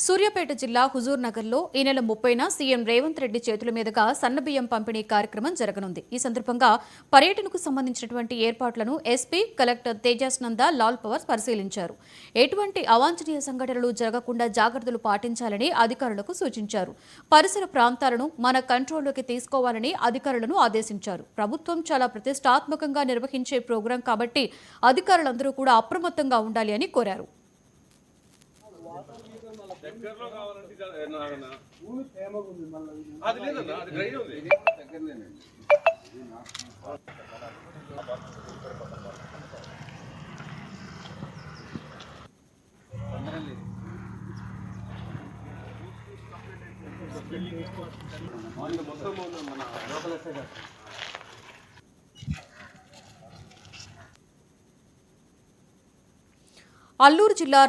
సూర్యాపేట జిల్లా హుజూర్ నగర్లో ఈ నెల 30న సీఎం రేవంత్ రెడ్డి చేతుల మీదుగా సన్నబియ్యం పంపిణీ కార్యక్రమం జరగనుంది. ఈ సందర్భంగా పర్యటనకు సంబంధించినటువంటి ఏర్పాట్లను SP, collector Tejas Nanda Lal power పరిశీలించారు. ఎటువంటి అవాంఛనీయ సంఘటనలు జరగకుండా జాగ్రత్తలు పాటించాలని అధికారులకు సూచించారు. పరిసర ప్రాంతాలను మన కంట్రోల్లోకి తీసుకోవాలని అధికారులను ఆదేశించారు. ప్రభుత్వం చాలా ప్రతిష్టాత్మకంగా నిర్వహించే ప్రోగ్రాం కాబట్టి అధికారులందరూ కూడా అప్రమత్తంగా ఉండాలి అని కోరారు. దగ్గరలో కావాలంటే అది లేదన్నా, అది డ్రైన్ ఉంది. దగ్గరనేనండి. మొత్తం మన లోకల్ అల్లూరు జిల్లా